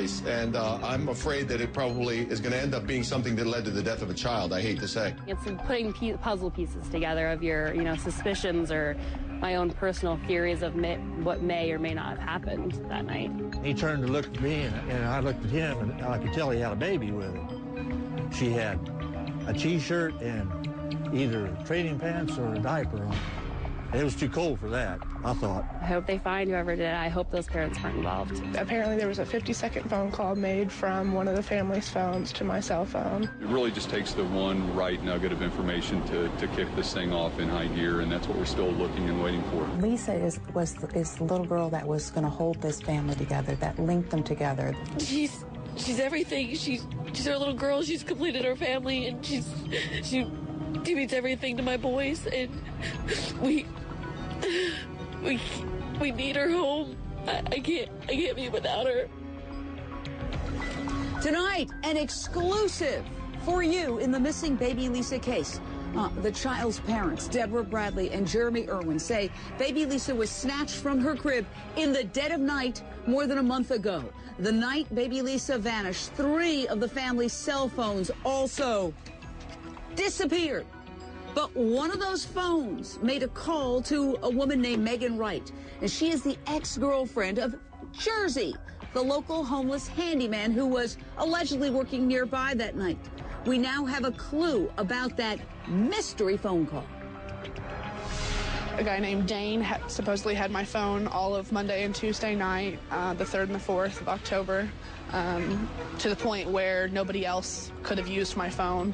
twice, and I'm afraid that it probably is going to end up being something that led to the death of a child, I hate to say. It's putting puzzle pieces together of your, suspicions or my own personal theories of what may or may not have happened that night. He turned to look at me, and I looked at him, and I could tell he had a baby with him. She had a T-shirt and either training pants or a diaper on. It was too cold for that, I thought. I hope they find whoever did it. I hope those parents weren't involved. Apparently there was a 50-second phone call made from one of the family's phones to my cell phone. It really just takes the one right nugget of information to kick this thing off in high gear, and that's what we're still looking and waiting for. Lisa is the little girl that was going to hold this family together, that linked them together. She's everything. She's our little girl. She's completed our family, and she means everything to my boys, and we need her home. I can't be without her. Tonight, an exclusive for you in the missing baby Lisa case. The child's parents, Deborah Bradley and Jeremy Irwin, say baby Lisa was snatched from her crib in the dead of night more than a month ago. The night baby Lisa vanished, 3 of the family's cell phones also disappeared. But one of those phones made a call to a woman named Megan Wright, and she is the ex-girlfriend of Jersey, the local homeless handyman who was allegedly working nearby that night. We now have a clue about that mystery phone call. A guy named Dane supposedly had my phone all of Monday and Tuesday night, the 3rd and the 4th of October, to the point where nobody else could have used my phone.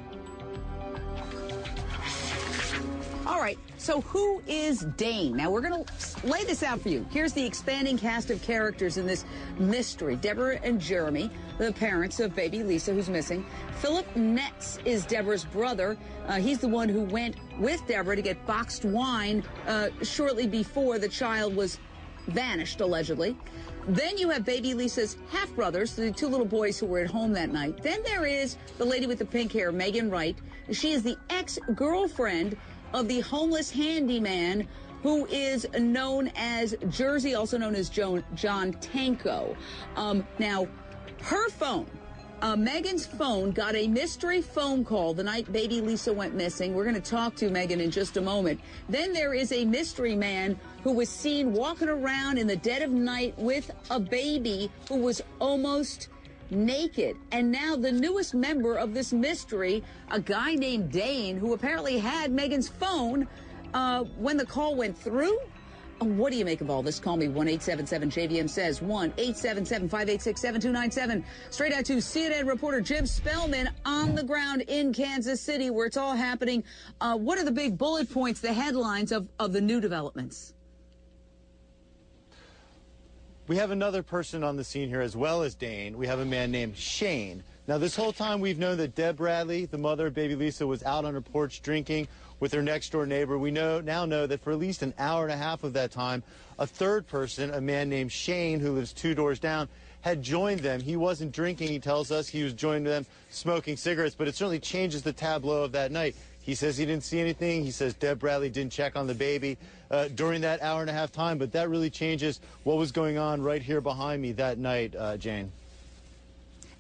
All right, so who is Dane? Now, we're going to lay this out for you. Here's the expanding cast of characters in this mystery. Deborah and Jeremy, the parents of baby Lisa, who's missing. Philip Metz is Deborah's brother. He's the one who went with Deborah to get boxed wine shortly before the child was vanished, allegedly. Then you have baby Lisa's half-brothers, the 2 little boys who were at home that night. Then there is the lady with the pink hair, Megan Wright. She is the ex-girlfriend of the homeless handyman who is known as Jersey, also known as John Tanko. Now, her phone, Megan's phone, got a mystery phone call the night baby Lisa went missing. We're going to talk to Megan in just a moment. Then there is a mystery man who was seen walking around in the dead of night with a baby who was almost naked. And now the newest member of this mystery, a guy named Dane, who apparently had Megan's phone when the call went through. What do you make of all this? Call me 1-877-JVM says, 1-877-586-7297. Straight out to CNN reporter Jim Spellman on the ground in Kansas City, where it's all happening. What are the big bullet points, the headlines of the new developments? We have another person on the scene here as well as Dane. We have a man named Shane. Now, this whole time we've known that Deb Bradley, the mother of baby Lisa, was out on her porch drinking with her next-door neighbor. We now know that for at least an hour and a half of that time, a third person, a man named Shane, who lives 2 doors down, had joined them. He wasn't drinking, he tells us. He was joining them smoking cigarettes, but it certainly changes the tableau of that night. He says he didn't see anything. He says Deb Bradley didn't check on the baby during that hour and a half time, but that really changes what was going on right here behind me that night, Jane.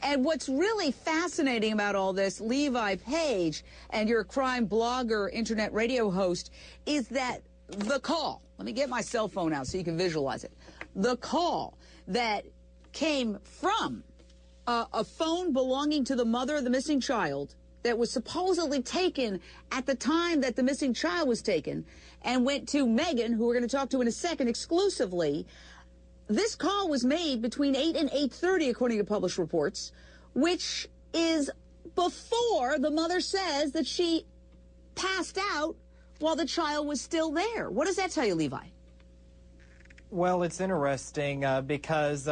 And what's really fascinating about all this, Levi Page, and you're a crime blogger, internet radio host, is that the call, let me get my cell phone out so you can visualize it, the call that came from a phone belonging to the mother of the missing child that was supposedly taken at the time that the missing child was taken and went to Megan, who we're going to talk to in a second exclusively. This call was made between 8 and 8:30, according to published reports, which is before the mother says that she passed out while the child was still there. What does that tell you, Levi? Well, it's interesting because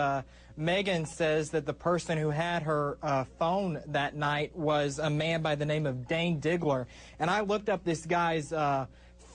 Megan says that the person who had her phone that night was a man by the name of Dane Diggler. And I looked up this guy's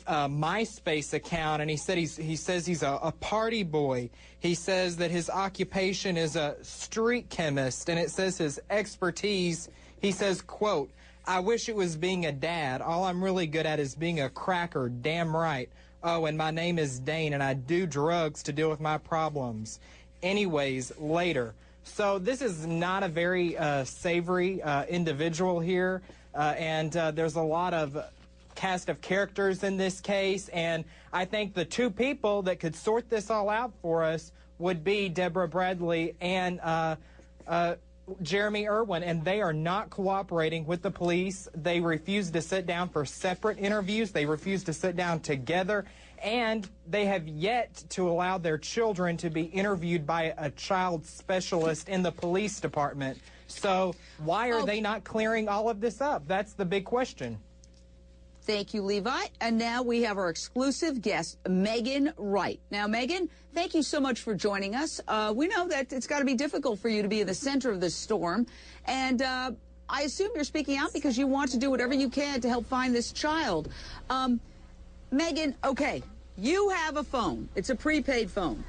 MySpace account, and he says he's a party boy. He says that his occupation is a street chemist, and it says his expertise, he says, quote, "I wish it was being a dad. All I'm really good at is being a cracker, damn right. Oh, and my name is Dane, and I do drugs to deal with my problems." Anyways, later, So this is not a very savory individual here, and there's a lot of cast of characters in this case, and I think the two people that could sort this all out for us would be Deborah Bradley and Jeremy Irwin, and they are not cooperating with the police. They refuse to sit down for separate interviews. They refuse to sit down together, and they have yet to allow their children to be interviewed by a child specialist in the police department. So why are they not clearing all of this up? That's the big question. Thank you, Levi. And now we have our exclusive guest, Megan Wright. Now, Megan, thank you so much for joining us. We know that it's got to be difficult for you to be in the center of this storm. And I assume you're speaking out because you want to do whatever you can to help find this child. Megan, okay, you have a phone. It's a prepaid phone.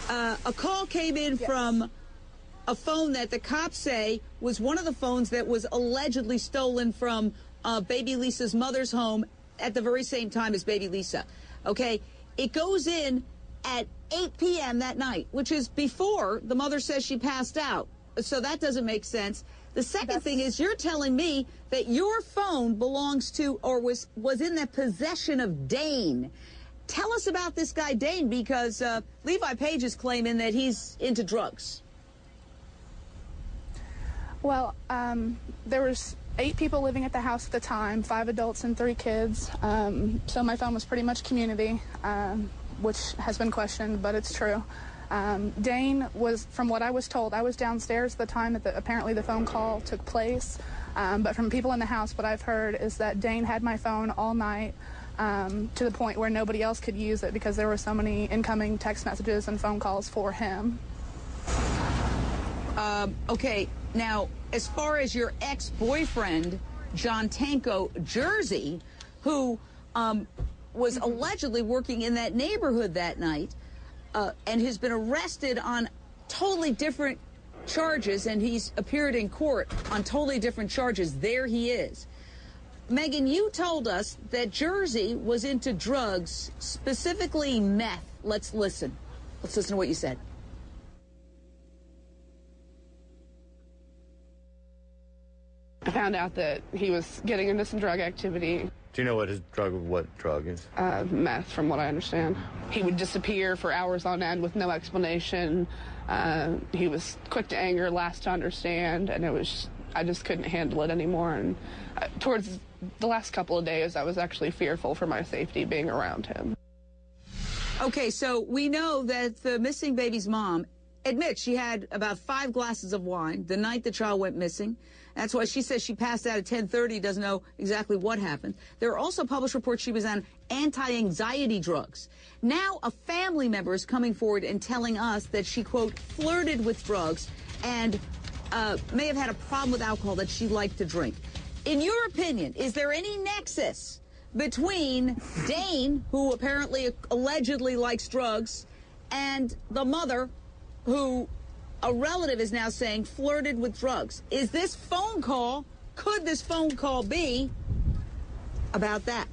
A call came in from a phone that the cops say was one of the phones that was allegedly stolen from baby Lisa's mother's home at the very same time as baby Lisa. Okay, it goes in at 8 p.m. that night, which is before the mother says she passed out. So that doesn't make sense. The second thing is you're telling me that your phone belongs to or was in the possession of Dane. Tell us about this guy Dane, because Levi Page is claiming that he's into drugs. Well, there was 8 people living at the house at the time, 5 adults and 3 kids. So my phone was pretty much community, which has been questioned, but it's true. Dane was, from what I was told, I was downstairs at the time that apparently the phone call took place. But from people in the house, what I've heard is that Dane had my phone all night to the point where nobody else could use it because there were so many incoming text messages and phone calls for him. Okay, now, as far as your ex-boyfriend, John Tanko Jersey, who was allegedly working in that neighborhood that night and has been arrested on totally different charges, and he's appeared in court on totally different charges. There he is. Megan, you told us that Jersey was into drugs, specifically meth. Let's listen. Let's listen to what you said. I found out that he was getting into some drug activity. Do you know what drug is? Meth, from what I understand. He would disappear for hours on end with no explanation. He was quick to anger, last to understand, and I just couldn't handle it anymore. And towards the last couple of days, I was actually fearful for my safety being around him. Okay, so we know that the missing baby's mom admits she had about 5 glasses of wine the night the child went missing. That's why she says she passed out at 10:30, doesn't know exactly what happened. There are also published reports she was on anti-anxiety drugs. Now a family member is coming forward and telling us that she, quote, flirted with drugs and may have had a problem with alcohol that she liked to drink. In your opinion, is there any nexus between Dane, who apparently allegedly likes drugs, and the mother, who a relative is now saying flirted with drugs? Is this phone call, could this phone call be about that?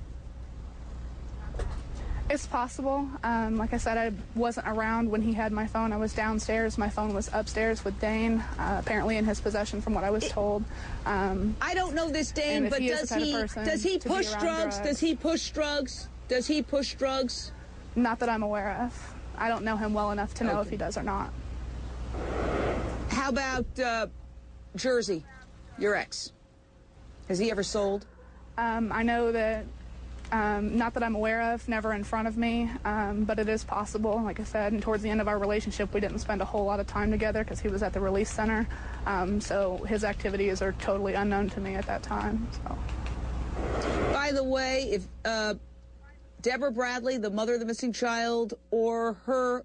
It's possible. Like I said, I wasn't around when he had my phone. I was downstairs. My phone was upstairs with Dane, apparently in his possession from what I was told. I don't know this Dane, but does he push drugs? Does he push drugs? Does he push drugs? Not that I'm aware of. I don't know him well enough to know if he does or not. How about Jersey, your ex? Has he ever sold? I know that, not that I'm aware of, never in front of me, but it is possible, like I said. And towards the end of our relationship, we didn't spend a whole lot of time together because he was at the release center. So his activities are totally unknown to me at that time. So. By the way, if Deborah Bradley, the mother of the missing child, or her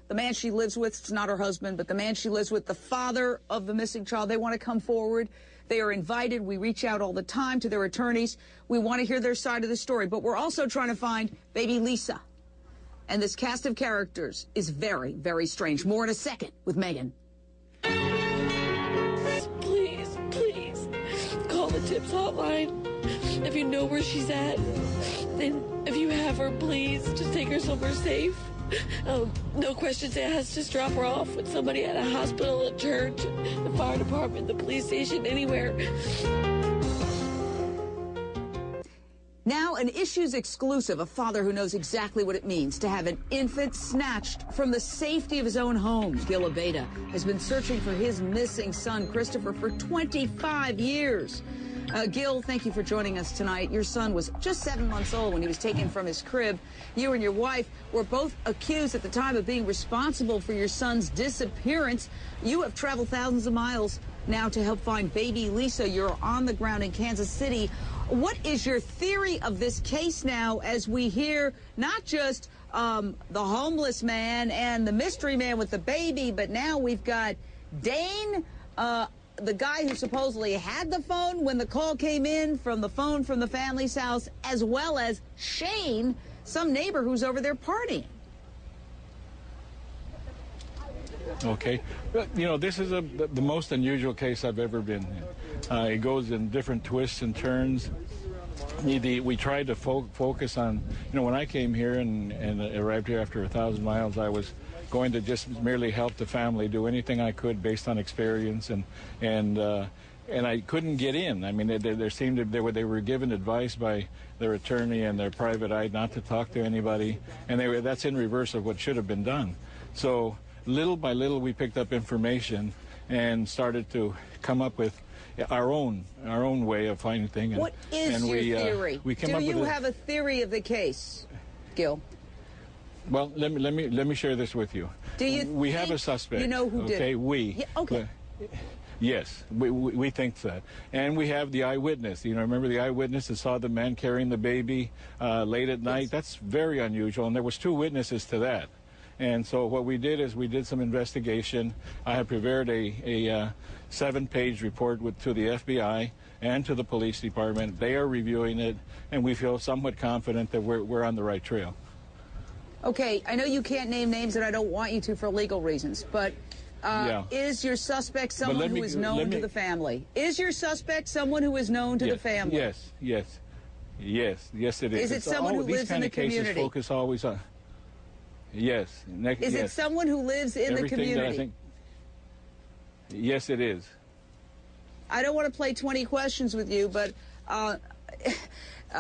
the man she lives with, it's not her husband, but the man she lives with, the father of the missing child, they want to come forward. They are invited. We reach out all the time to their attorneys. We want to hear their side of the story, but we're also trying to find baby Lisa. And this cast of characters is very, very strange. More in a second with Megan. Please, please, call the TIPS hotline. If you know where she's at, and if you have her, please, just take her somewhere safe. No questions asked, just drop her off with somebody at a hospital, a church, the fire department, the police station, anywhere. Now, an Issues exclusive, a father who knows exactly what it means to have an infant snatched from the safety of his own home. Gil Abeda has been searching for his missing son, Christopher, for 25 years. Gil, thank you for joining us tonight. Your son was just 7 months old when he was taken from his crib. You and your wife were both accused at the time of being responsible for your son's disappearance. You have traveled thousands of miles now to help find baby Lisa. You're on the ground in Kansas City. What is your theory of this case now as we hear not just the homeless man and the mystery man with the baby, but now we've got Dane, the guy who supposedly had the phone when the call came in from the phone from the family's house, as well as Shane, some neighbor who's over there partying. Okay. You know, this is the most unusual case I've ever been in. It goes in different twists and turns. We tried to focus on, you know, when I came here and arrived here after 1,000 miles, I was going to just merely help the family, do anything I could based on experience, and I couldn't get in. I mean, there seemed to, they were given advice by their attorney and their private eye not to talk to anybody, and that's in reverse of what should have been done. So little by little, we picked up information and started to come up with our own way of finding things. What is your theory? Do you have a theory of the case, Gil? Well, let me share this with you. We have a suspect. You know who did it? We. Okay. Yes, we think that. And we have the eyewitness. You know, remember the eyewitness that saw the man carrying the baby late at night? Yes. That's very unusual, and there was 2 witnesses to that. And so what we did is we did some investigation. I have prepared a 7-page report to the FBI and to the police department. They are reviewing it, and we feel somewhat confident that we're on the right trail. Okay, I know you can't name names, and I don't want you to for legal reasons, but is your suspect someone who is known to the family? Is your suspect someone who is known to the family? Yes, it is. Is it someone who lives in the community? These kind of cases focus always on... Yes. Is it someone who lives in the community? Yes, it is. I don't want to play 20 questions with you, but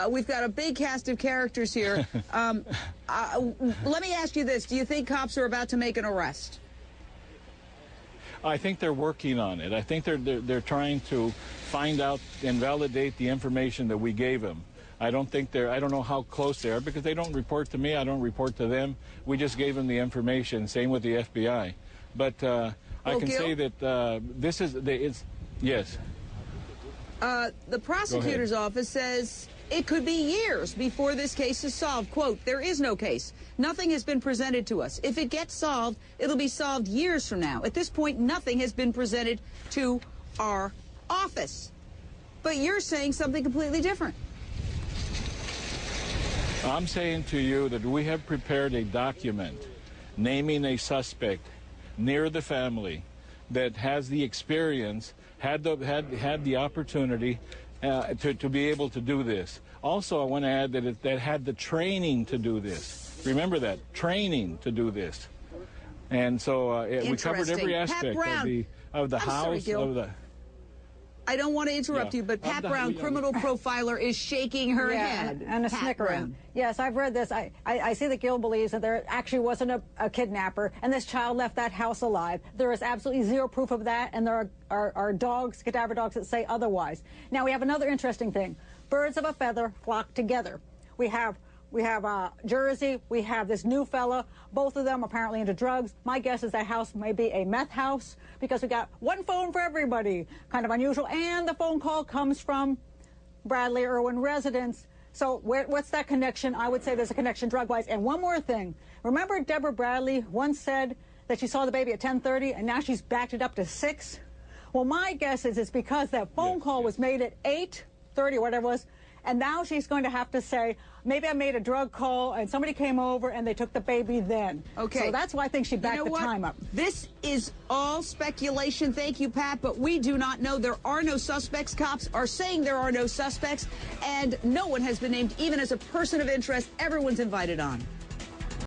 we've got a big cast of characters here. Let me ask you this. Do you think cops are about to make an arrest? I think they're working on it. I think they're trying to find out and validate the information that we gave them. I don't know how close they are because they don't report to me. I don't report to them. We just gave them the information. Same with the FBI. But I can say that yes. The prosecutor's office says it could be years before this case is solved. Quote, there is no case. Nothing has been presented to us. If it gets solved, it'll be solved years from now. At this point, nothing has been presented to our office. But you're saying something completely different. I'm saying to you that we have prepared a document naming a suspect near the family that has the experience, had the opportunity to be able to do this. Also, I want to add that that had the training to do this. Remember that, training to do this. And so we covered every aspect of the house, of the... I don't want to interrupt you, but Pat Brown, criminal profiler, is shaking her head. And a snickering. Yes, I've read this. I see that Gil believes that there actually wasn't a kidnapper, and this child left that house alive. There is absolutely zero proof of that, and there are dogs, cadaver dogs, that say otherwise. Now, we have another interesting thing. Birds of a feather flock together. We have Jersey, we have this new fella, both of them apparently into drugs. My guess is that house may be a meth house because we got one phone for everybody, kind of unusual, and the phone call comes from Bradley Irwin residence. So what's that connection? I would say there's a connection drug-wise. And one more thing. Remember Deborah Bradley once said that she saw the baby at 10:30 and now she's backed it up to 6? Well, my guess is it's because that phone call was made at 8:30 or whatever it was, and now she's going to have to say, maybe I made a drug call and somebody came over and they took the baby then. Okay. So that's why I think she backed the time up. This is all speculation. Thank you, Pat, but we do not know. There are no suspects. Cops are saying there are no suspects, and no one has been named, even as a person of interest. Everyone's invited on.